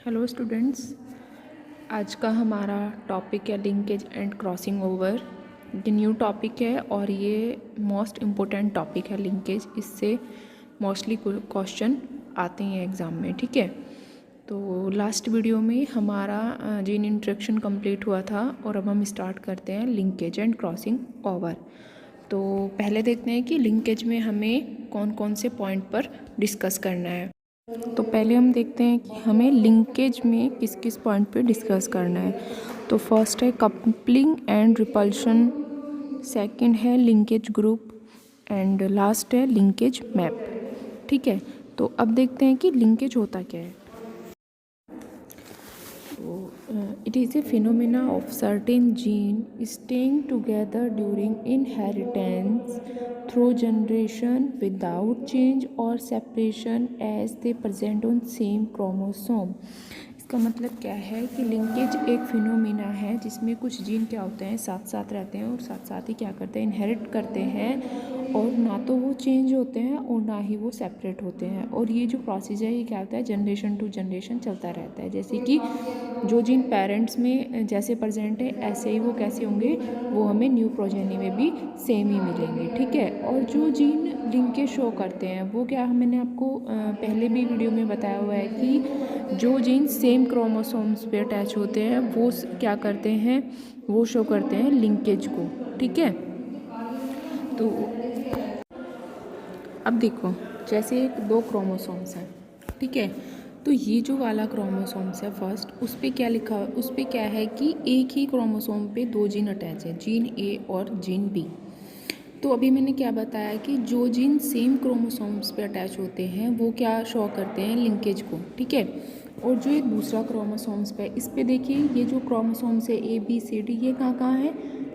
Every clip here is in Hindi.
हेलो स्टूडेंट्स, आज का हमारा टॉपिक है लिंकेज एंड क्रॉसिंग ओवर। ये न्यू टॉपिक है और ये मोस्ट इम्पोर्टेंट टॉपिक है लिंकेज। इससे मोस्टली क्वेश्चन आते हैं एग्ज़ाम में, ठीक है। तो लास्ट वीडियो में हमारा जीन इंट्रोडक्शन कंप्लीट हुआ था और अब हम स्टार्ट करते हैं लिंकेज एंड क्रॉसिंग ओवर। तो पहले देखते हैं कि लिंकेज में हमें कौन कौन से पॉइंट पर डिस्कस करना है। तो पहले हम देखते हैं कि हमें लिंकेज में किस किस पॉइंट पे डिस्कस करना है। तो फर्स्ट है कपलिंग एंड रिपल्शन, सेकंड है लिंकेज ग्रुप एंड लास्ट है लिंकेज मैप, ठीक है। तो अब देखते हैं कि लिंकेज होता क्या है। It is a phenomena of certain gene staying together during inheritance through generation without change or separation as they present on same chromosome। इसका मतलब क्या है कि लिंकेज एक फिनोमिना है जिसमें कुछ जीन क्या होते हैं, साथ साथ रहते हैं और साथ साथ ही क्या करते हैं, इनहेरिट करते हैं और ना तो वो चेंज होते हैं और ना ही वो सेपरेट होते हैं। और ये जो प्रोसीजर है ये क्या होता है, जनरेशन टू जनरेशन चलता रहता है। जैसे कि जो जीन पेरेंट्स में जैसे प्रेजेंट है ऐसे ही वो कैसे होंगे, वो हमें न्यू प्रोजेनी में भी सेम ही मिलेंगे, ठीक है। और जो जीन लिंकेज शो करते हैं वो क्या, मैंने आपको पहले भी वीडियो में बताया हुआ है कि जो जीन सेम क्रोमोसोम्स पे अटैच होते हैं वो क्या करते हैं, वो शो करते हैं लिंकेज को, ठीक है। तो अब देखो, जैसे दो क्रोमोसोम्स हैं, ठीक है। तो ये जो वाला क्रोमोसोम्स है फर्स्ट, उस पर क्या लिखा है, उस पर क्या है कि एक ही क्रोमोसोम पे दो जीन अटैच है, जीन ए और जीन बी। तो अभी मैंने क्या बताया कि जो जीन सेम क्रोमोसोम्स पे अटैच होते हैं वो क्या शो करते हैं, लिंकेज को, ठीक है। और जो ये दूसरा क्रोमोसोम्स पे, इस पे देखिए ये जो क्रोमोसोम्स है ए बी सी डी, ये कहाँ हैं,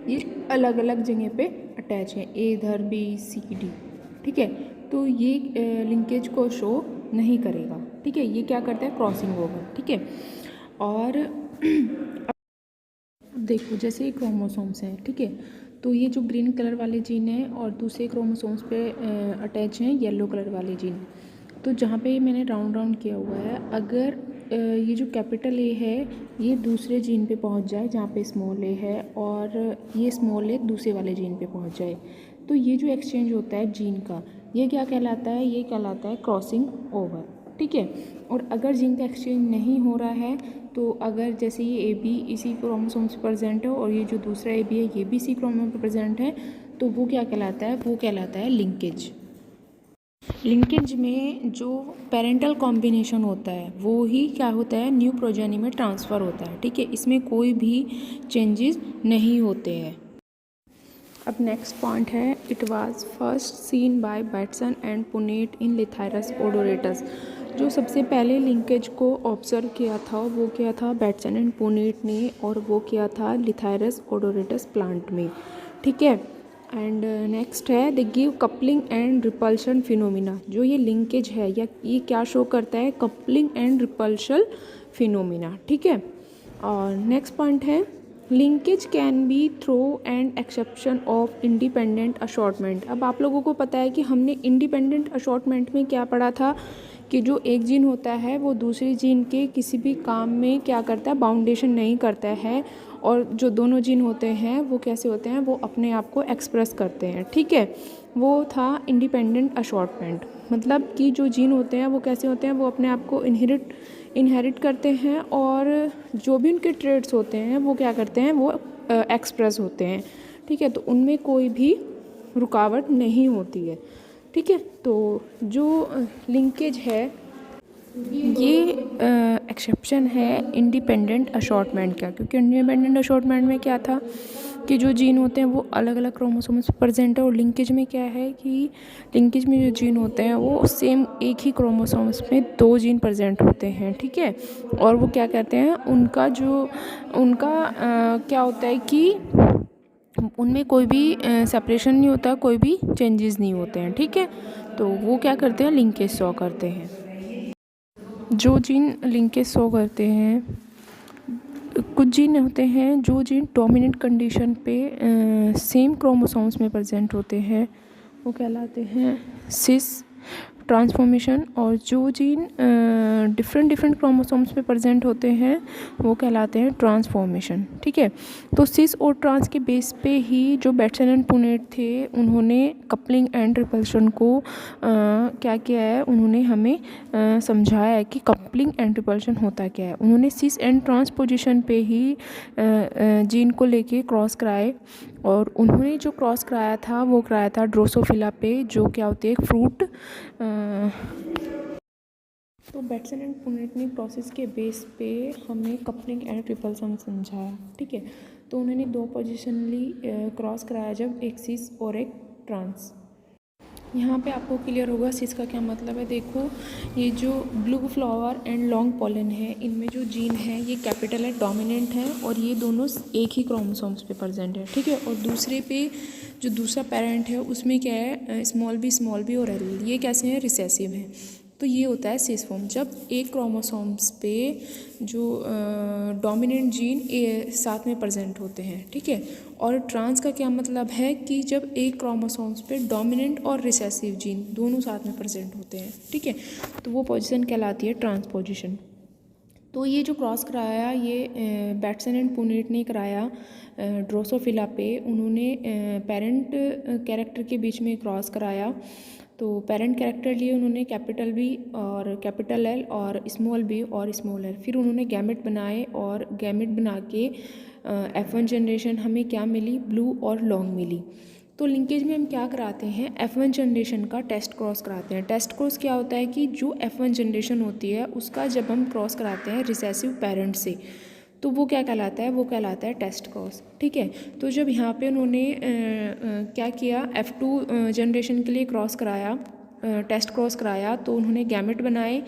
ये अलग अलग जगह पे अटैच है, ए इधर बी सी डी, ठीक है। तो ये लिंकेज को शो नहीं करेगा, ठीक है। ये क्या करता है, क्रॉसिंग ओवर, ठीक है। और देखो जैसे क्रोमोसोम्स हैं, ठीक है। तो ये जो ग्रीन कलर वाले जीन हैं और दूसरे क्रोमोसोम्स पे अटैच हैं येलो कलर वाले जीन। तो जहाँ पे मैंने राउंड राउंड किया हुआ है, अगर ये जो कैपिटल ए है ये दूसरे जीन पे पहुँच जाए जहाँ पे स्मॉल ए है, और ये स्मॉल ए दूसरे वाले जीन पे पहुँच जाए, तो ये जो एक्सचेंज होता है जीन का, ये क्या कहलाता है, ये कहलाता है क्रॉसिंग ओवर, ठीक है। और अगर जीन का एक्सचेंज नहीं हो रहा है, तो अगर जैसे ये ए बी इसी क्रोमोसोम से प्रेजेंट है और ये जो दूसरा ए बी है ये भी इसी क्रोमोसोम पे प्रेजेंट है, तो वो क्या कहलाता है, वो कहलाता है लिंकेज। लिंकेज में जो पेरेंटल कॉम्बिनेशन होता है वो ही क्या होता है, न्यू प्रोजेनी में ट्रांसफ़र होता है, ठीक है। इसमें कोई भी चेंजेस नहीं होते हैं। अब नेक्स्ट पॉइंट है, it was first seen by Bateson and Punnett in Lathyrus odoratus. जो सबसे पहले लिंकेज को ऑब्जर्व किया था वो क्या था, बैटसन एंड पुनेट ने, और वो किया था लिथायरस ओडोरेटस प्लांट में, ठीक है। एंड नेक्स्ट है the give coupling and repulsion phenomena. जो ये लिंकेज है या ये क्या शो करता है, कपलिंग एंड रिपल्शन फिनोमिना, ठीक है। और नेक्स्ट पॉइंट है linkage can be through and exception of independent assortment. अब आप लोगों को पता है कि हमने इंडिपेंडेंट असॉर्टमेंट में क्या पढ़ा था कि जो एक जीन होता है वो दूसरे जीन के किसी भी काम में क्या करता है, बाउंडेशन नहीं करता है, और जो दोनों जीन होते हैं वो कैसे होते हैं, वो अपने आप को एक्सप्रेस करते हैं, ठीक है। वो था इंडिपेंडेंट असॉर्टमेंट, मतलब कि जो जीन होते हैं वो कैसे होते हैं, वो अपने आप को इनहेरिट करते हैं और जो भी उनके ट्रेड्स होते हैं वो क्या करते हैं, वो एक्सप्रेस होते हैं, ठीक है। तो उनमें कोई भी रुकावट नहीं होती है, ठीक है। तो जो लिंकेज है ये एक्सेप्शन है इंडिपेंडेंट असॉर्टमेंट का, क्योंकि इंडिपेंडेंट असॉर्टमेंट में क्या था कि जो जीन होते हैं वो अलग अलग क्रोमोसोम्स पर प्रेजेंट है, और लिंकेज में क्या है कि लिंकेज में जो जीन होते हैं वो सेम एक ही क्रोमोसोम्स में दो जीन प्रेजेंट होते हैं, ठीक है। और वो क्या कहते हैं, उनका क्या होता है कि उनमें कोई भी सेपरेशन नहीं होता, कोई भी चेंजेस नहीं होते हैं, ठीक है। तो वो क्या करते हैं, लिंकेज शो करते हैं। जो जीन लिंकेज शो करते हैं, कुछ जीन होते हैं जो जीन डोमिनेंट कंडीशन पे सेम क्रोमोसोम्स में प्रेजेंट होते हैं, वो कहलाते हैं सिस ट्रांसफॉर्मेशन, और जो जीन डिफरेंट डिफरेंट क्रोमोसोम्स पे प्रेजेंट होते हैं वो कहलाते हैं ट्रांसफॉर्मेशन, ठीक है। तो सिस और ट्रांस के बेस पे ही जो बेटसन एंड पुनेट थे उन्होंने कपलिंग एंड रिपल्शन को क्या किया है, उन्होंने हमें समझाया है कि कपलिंग एंड रिपल्शन होता क्या है। उन्होंने सिस एंड ट्रांस पोजीशन पे ही जीन को लेके क्रॉस कराए, और उन्होंने जो क्रॉस कराया था वो कराया था ड्रोसोफिला पे, जो क्या होती है एक फ्रूट। तो बेटसन एंड पुनेट ने प्रोसेस के बेस पे हमें कपलिंग एंड रिपल्सन समझाया, ठीक है। तो उन्होंने दो पोजीशनली क्रॉस कराया, जब एक सिस और एक ट्रांस। यहाँ पे आपको क्लियर होगा सिस का क्या मतलब है। देखो ये जो blue flower and long pollen है, इनमें जो जीन है ये कैपिटल है, डोमिनेंट है, और ये दोनों एक ही क्रोमोसोम्स पे प्रेजेंट है, ठीक है। और दूसरे पे जो दूसरा पेरेंट है उसमें क्या है, स्मॉल बी और एल, ये कैसे हैं, रिसेसिव हैं। तो ये होता है सिस फॉर्म, जब एक क्रोमोसोम्स पे जो डोमिनेंट जीन साथ में प्रेजेंट होते हैं, ठीक है। और ट्रांस का क्या मतलब है कि जब एक क्रोमोसोम्स पे डोमिनेंट और रिसेसिव जीन दोनों साथ में प्रेजेंट होते हैं, ठीक है। तो वो पोजीशन कहलाती है ट्रांस पोजीशन। तो ये जो क्रॉस कराया ये बेटसन एंड पुनेट ने कराया ड्रोसोफिला पे। उन्होंने पेरेंट कैरेक्टर के बीच में क्रॉस कराया। तो पेरेंट कैरेक्टर लिए उन्होंने कैपिटल बी और कैपिटल एल और स्मॉल बी और स्मॉल एल। फिर उन्होंने गैमेट बनाए, और गैमेट बना के F1 जनरेशन हमें क्या मिली, ब्लू और लॉन्ग मिली। तो लिंकेज में हम क्या कराते हैं, F1 जनरेशन का टेस्ट क्रॉस कराते हैं। टेस्ट क्रॉस क्या होता है कि जो F1 जनरेशन होती है उसका जब हम क्रॉस कराते हैं रिसेसिव पेरेंट से, तो वो क्या कहलाता है, वो कहलाता है टेस्ट क्रॉस, ठीक है। तो जब यहाँ पे उन्होंने क्या किया, F2 जनरेशन के लिए क्रॉस कराया, टेस्ट क्रॉस कराया, तो उन्होंने गैमेट बनाए,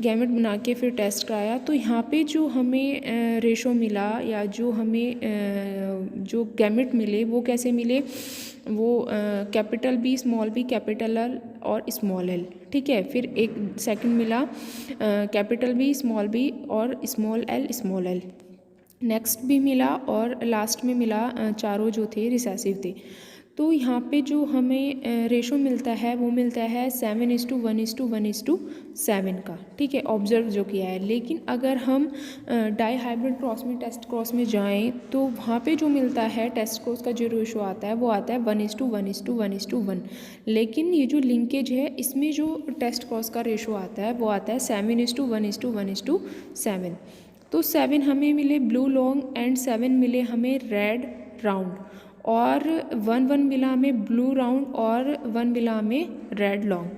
गैमेट बना के फिर टेस्ट कराया। तो यहाँ पे जो हमें रेशो मिला, या जो हमें जो गैमेट मिले वो कैसे मिले, वो कैपिटल बी कैपिटल एल और स्मॉल एल, ठीक है। फिर एक सेकंड मिला कैपिटल बी और स्मॉल एल, नेक्स्ट भी मिला, और लास्ट में मिला चारों जो थे रिसेसिव थे। तो यहाँ पे जो हमें रेशो मिलता है वो मिलता है 7:1:1:7 का, ठीक है, ऑब्जर्व जो किया है। लेकिन अगर हम डाई हाइब्रिड क्रॉस में, टेस्ट क्रॉस में जाएं, तो वहाँ पे जो मिलता है टेस्ट क्रॉस का जो रेशो आता है वो आता है 1:1:1:1। लेकिन ये जो लिंकेज है इसमें जो टेस्ट क्रॉस का रेशो आता है वो आता है 7:1:1:7। तो 7 हमें मिले ब्लू लॉन्ग एंड 7 मिले हमें रेड राउंड, और 1 मिला हमें ब्लू राउंड और 1 मिला हमें रेड लॉन्ग।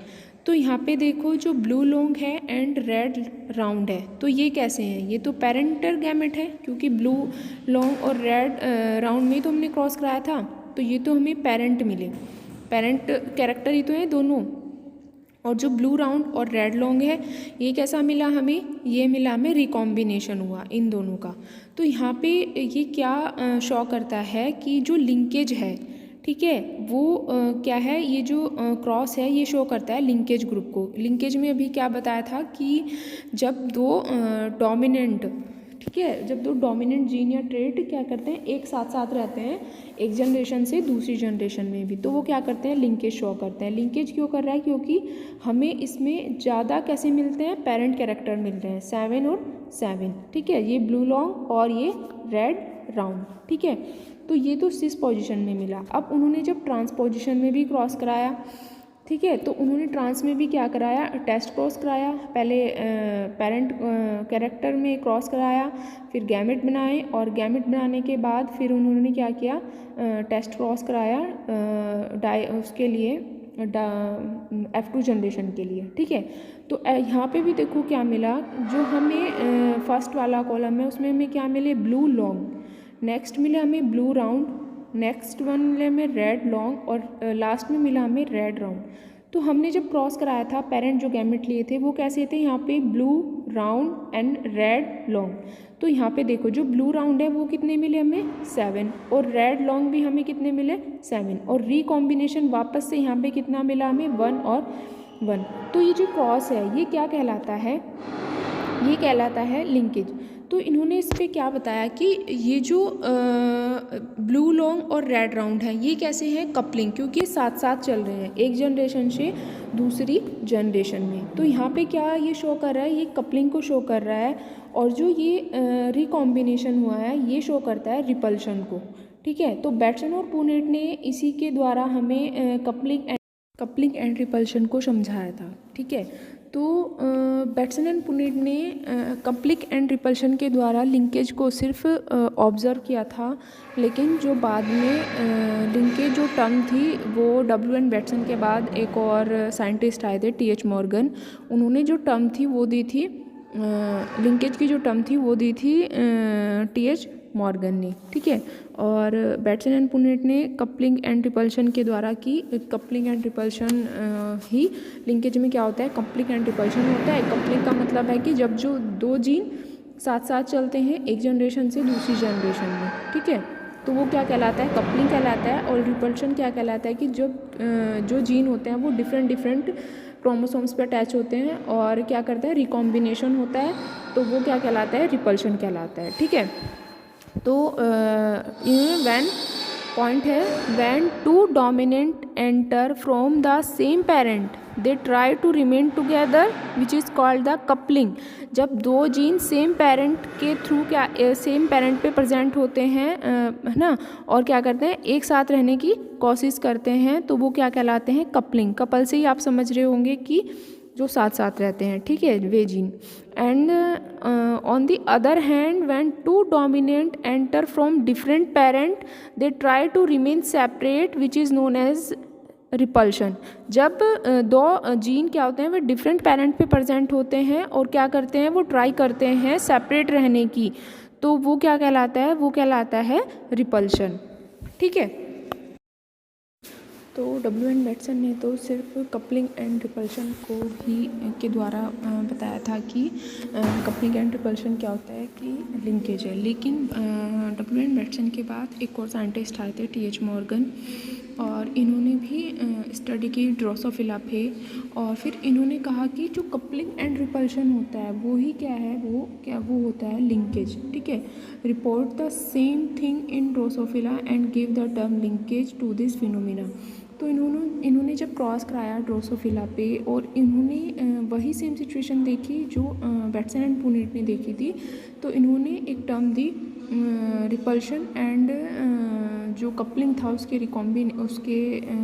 तो यहाँ पे देखो जो ब्लू लॉन्ग है एंड रेड राउंड है, तो ये कैसे हैं, ये तो पेरेंटल गैमेट है, क्योंकि ब्लू लॉन्ग और रेड राउंड में तो हमने क्रॉस कराया था। तो ये तो हमें पेरेंट मिले, पेरेंट कैरेक्टर ही तो है दोनों। और जो ब्लू राउंड और रेड लॉन्ग है ये कैसा मिला हमें, ये मिला हमें रिकॉम्बिनेशन हुआ इन दोनों का। तो यहाँ पे ये क्या शो करता है कि जो लिंकेज है, ठीक है, वो क्या है, ये जो क्रॉस है ये शो करता है लिंकेज ग्रुप को। लिंकेज में अभी क्या बताया था कि जब दो डोमिनेंट, ठीक है, जब दो डोमिनेंट जीन या ट्रेट क्या करते हैं, एक साथ साथ रहते हैं एक जनरेशन से दूसरी जनरेशन में भी, तो वो क्या करते हैं, लिंकेज शो करते हैं। लिंकेज क्यों कर रहा है, क्योंकि हमें इसमें ज़्यादा कैसे मिलते हैं, पेरेंट कैरेक्टर मिलते हैं 7 और 7, ठीक है, ये ब्लू लॉन्ग और ये रेड राउंड, ठीक है। तो ये तो सिस पोजीशन में मिला। अब उन्होंने जब ट्रांस पोजीशन में भी क्रॉस कराया, ठीक है, तो उन्होंने ट्रांस में भी क्या कराया, टेस्ट क्रॉस कराया। पहले पेरेंट कैरेक्टर में क्रॉस कराया, फिर गैमेट बनाए, और गैमेट बनाने के बाद फिर उन्होंने क्या किया, टेस्ट क्रॉस कराया उसके लिए F2 जनरेशन के लिए, ठीक है। तो यहाँ पे भी देखो क्या मिला, जो हमें फर्स्ट वाला कॉलम है उसमें हमें क्या मिले, ब्लू लॉन्ग, नेक्स्ट मिले हमें ब्लू राउंड, नेक्स्ट वन मिले हमें रेड लॉन्ग, और लास्ट में मिला हमें रेड राउंड। तो हमने जब क्रॉस कराया था, पेरेंट जो गैमेट लिए थे वो कैसे थे, यहाँ पे blue round and red long. तो यहाँ पे देखो जो ब्लू राउंड है वो कितने मिले हमें 7, और रेड लॉन्ग भी हमें कितने मिले 7, और रिकॉम्बिनेशन वापस से यहाँ पे कितना मिला हमें 1 और 1। तो ये जो क्रॉस है ये क्या कहलाता है, ये कहलाता है लिंकेज। तो इन्होंने इस पे क्या बताया कि ये जो ब्लू लॉन्ग और रेड राउंड है ये कैसे हैं, कपलिंग, क्योंकि ये साथ साथ चल रहे हैं एक जनरेशन से दूसरी जनरेशन में। तो यहाँ पे क्या ये शो कर रहा है, ये कपलिंग को शो कर रहा है, और जो ये रिकॉम्बिनेशन हुआ है ये शो करता है रिपल्शन को। ठीक है, तो बैटसन और पुनेट ने इसी के द्वारा हमें कपलिंग एंड रिपल्शन को समझाया था। ठीक है, तो बैटसन एंड पुनेट ने कपलिंग एंड रिपल्शन के द्वारा लिंकेज को सिर्फ ऑब्ज़र्व किया था, लेकिन जो बाद में लिंकेज जो टर्म थी वो W.N. बैटसन के बाद एक और साइंटिस्ट आए थे T.H. मॉर्गन, उन्होंने जो टर्म थी वो दी थी लिंकेज की जो टर्म थी वो दी थी T.H. मॉर्गन ने। ठीक है, और बैटसन एंड पुनेट ने कपलिंग एंड रिपल्शन के द्वारा की। Coupling and repulsion he linkage में क्या होता है, कपलिंग एंड रिपल्शन होता है। कपलिंग का मतलब है कि जब जो दो जीन साथ साथ चलते हैं एक जनरेशन से दूसरी जनरेशन में। ठीक है, तो वो क्या कहलाता है, कपलिंग कहलाता है। और रिपल्शन क्या कहलाता है कि जब जो जीन होते हैं वो डिफरेंट क्रोमोसोम्स पे अटैच होते हैं और क्या करता है, रिकॉम्बिनेशन होता है, तो वो क्या कहलाता है, रिपल्शन कहलाता है। ठीक है, तो व्हेन पॉइंट है, when two dominant enter from the same parent they try to remain together which is called the coupling. जब दो जीन सेम पेरेंट के थ्रू क्या सेम पेरेंट पे प्रेजेंट होते हैं है ना, और क्या करते हैं, एक साथ रहने की कोशिश करते हैं, तो वो क्या कहलाते हैं, कपलिंग। कपल से ही आप समझ रहे होंगे कि जो साथ साथ रहते हैं। ठीक है, वे gene. And on the other hand when two dominant enter from different parent they try to remain separate which is known as repulsion. जब दो जीन क्या होते हैं, वे डिफरेंट पेरेंट पे प्रेजेंट होते हैं और क्या करते हैं, वो ट्राई करते हैं सेपरेट रहने की, तो वो क्या कहलाता है, वो कहलाता है रिपल्शन। ठीक है, तो W.N. बैटसन ने तो सिर्फ कपलिंग एंड रिपल्शन को ही के द्वारा बताया था कि कपलिंग एंड रिपल्शन क्या होता है, कि लिंकेज है। लेकिन W.N. बैटसन के बाद एक और साइंटिस्ट आए थे T.H. मॉर्गन, और इन्होंने भी स्टडी की ड्रोसोफिला पे, और फिर इन्होंने कहा कि जो कपलिंग एंड रिपल्शन होता है वो ही क्या है, वो होता है लिंकेज। ठीक है, report the same thing in Drosophila and give the term linkage to this phenomena. तो इन्होंने जब क्रॉस कराया ड्रोसोफिला पे, और इन्होंने वही सेम सिचुएशन देखी जो बैटसन एंड पुनेट ने देखी थी, तो इन्होंने एक टर्म दी रिपल्शन एंड जो कपलिंग था उसके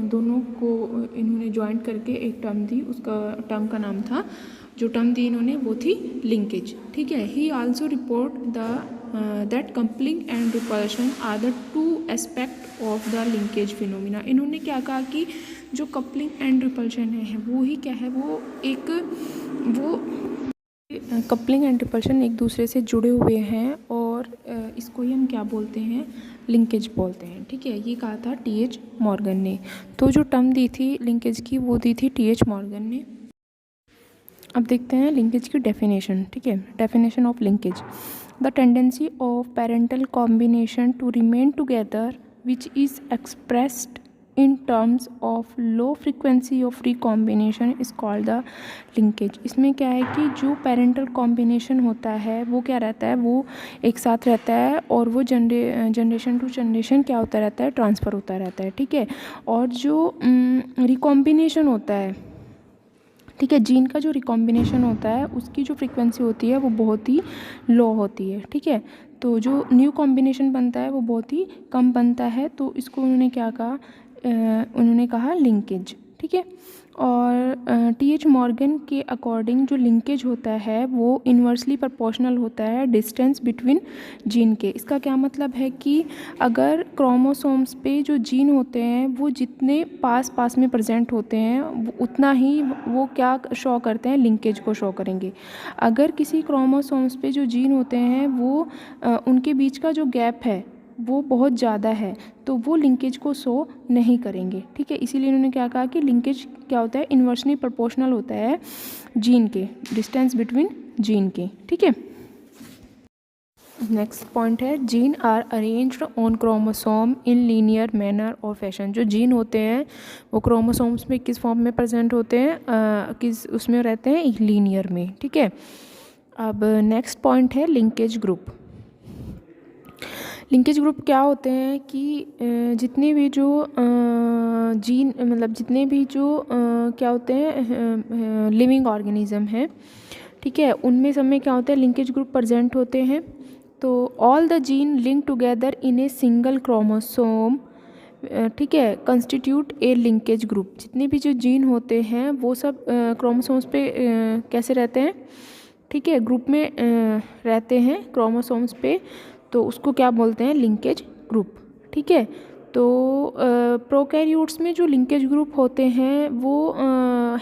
दोनों को इन्होंने जॉइंट करके एक टर्म दी। उसका टर्म का नाम था, जो टर्म दी इन्होंने वो थी लिंकेज। ठीक है, he also report that coupling and repulsion are the two aspect of the linkage phenomena. इन्होंने क्या कहा कि जो कपलिंग एंड रिपल्शन है वो ही क्या है, वो कपलिंग एंड रिपल्शन एक दूसरे से जुड़े हुए हैं, और इसको ही हम क्या बोलते हैं, लिंकेज बोलते हैं। ठीक है, ये कहा था T.H. मॉर्गन ने। तो जो टर्म दी थी लिंकेज की वो दी थी T.H. मॉर्गन ने। अब देखते हैं लिंकेज की डेफिनेशन। ठीक है, definition of linkage, the tendency of parental combination to remain together which is expressed in terms of low frequency of recombination is called the linkage। इसमें क्या है कि जो पेरेंटल कॉम्बिनेशन होता है वो क्या रहता है, वो एक साथ रहता है, और वो जनरेशन टू जनरेशन क्या होता रहता है, ट्रांसफ़र होता रहता है। ठीक है, और जो रिकॉम्बिनेशन होता है, ठीक है, जीन का जो रिकॉम्बिनेशन होता है उसकी जो फ्रीक्वेंसी होती है वो बहुत ही लो होती है। ठीक है, तो जो न्यू कॉम्बिनेशन बनता है वो बहुत ही कम बनता है, तो इसको उन्होंने क्या कहा, उन्होंने कहा लिंकेज। ठीक है, और T.H. मॉर्गन के अकॉर्डिंग जो लिंकेज होता है वो इन्वर्सली प्रोपोर्शनल होता है डिस्टेंस बिटवीन जीन के। इसका क्या मतलब है कि अगर क्रोमोसोम्स पे जो जीन होते हैं वो जितने पास पास में प्रेजेंट होते हैं उतना ही वो क्या शो करते हैं, लिंकेज को शो करेंगे। अगर किसी क्रोमोसोम्स पे जो जीन होते हैं वो उनके बीच का जो गैप है वो बहुत ज़्यादा है, तो वो लिंकेज को शो नहीं करेंगे। ठीक है, इसीलिए उन्होंने क्या कहा कि लिंकेज क्या होता है, इन्वर्सली प्रोपोर्शनल होता है जीन के, डिस्टेंस बिटवीन जीन के। ठीक है, नेक्स्ट पॉइंट है, gene are arranged on chromosome in linear manner और फैशन। जो जीन होते हैं वो क्रोमोसोम्स में किस फॉर्म में प्रेजेंट होते हैं, किस उसमें रहते हैं, लीनियर में। ठीक है, अब नेक्स्ट पॉइंट है लिंकेज ग्रुप। लिंकेज ग्रुप क्या होते हैं कि जितने भी जो जीन मतलब जितने भी जो क्या होते हैं लिविंग ऑर्गेनिज्म हैं, ठीक है, उनमें सब में क्या होता है लिंकेज ग्रुप प्रेजेंट होते हैं। तो all the gene link together in a single chromosome, ठीक है, कंस्टिट्यूट ए लिंकेज ग्रुप। जितने भी जो जीन होते हैं वो सब क्रोमोसोम्स पे कैसे रहते हैं, ठीक है, ग्रुप में रहते हैं क्रोमोसोम्स पे, तो उसको क्या बोलते हैं लिंकेज ग्रुप, ठीक है। तो प्रोकैरियोट्स में जो लिंकेज ग्रुप होते हैं वो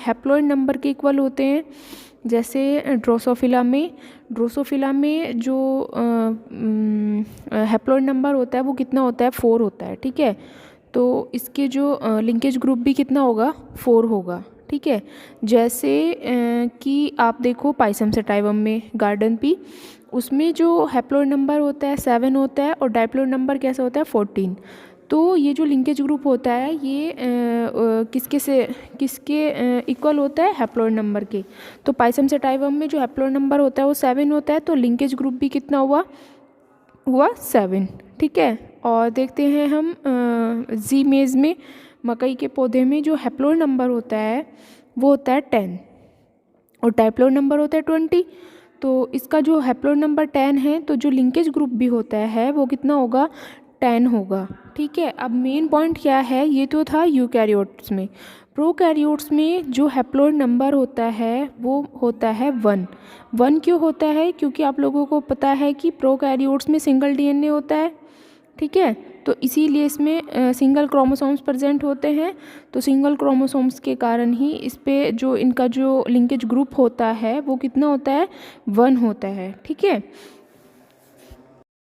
हैप्लॉइड नंबर के इक्वल होते हैं। जैसे ड्रोसोफिला में जो हैप्लॉइड नंबर होता है वो कितना होता है 4 होता है, ठीक है। तो इसके जो लिंकेज ग्रुप भी कितना होगा 4 होगा, ठीक है। जैसे कि आप देखो पाइसम सेटाइवम में गार्डन पी, उसमें जो हैप्लॉइड नंबर होता है 7 होता है और डाइप्लॉइड नंबर कैसा होता है 14। तो ये जो लिंकेज ग्रुप होता है ये किसके इक्वल होता है हैप्लॉइड नंबर के। तो पाइसम सेटाइवम में जो हैप्लॉइड नंबर होता है वो 7 होता है, तो लिंकेज ग्रुप भी कितना हुआ 7, ठीक है। और देखते हैं हम जी मेज में मकई के पौधे में जो हैप्लॉइड नंबर होता है वो होता है 10 और डाइप्लॉइड नंबर होता है 20। तो इसका जो हैप्लॉइड नंबर 10 है तो जो लिंकेज ग्रुप भी होता है वो कितना होगा 10 होगा, ठीक है। अब मेन पॉइंट क्या है, ये तो था यूकैरियोट्स में। प्रोकैरियोट्स में जो हैप्लॉइड नंबर होता है वो होता है 1 क्यों होता है, क्योंकि आप लोगों को पता है कि प्रोकैरियोट्स में सिंगल डीएनए होता है, ठीक है। तो इसीलिए इसमें सिंगल क्रोमोसोम्स प्रेजेंट होते हैं। तो सिंगल क्रोमोसोम्स के कारण ही इस पे जो इनका जो लिंकेज ग्रुप होता है वो कितना होता है 1 होता है, ठीक है।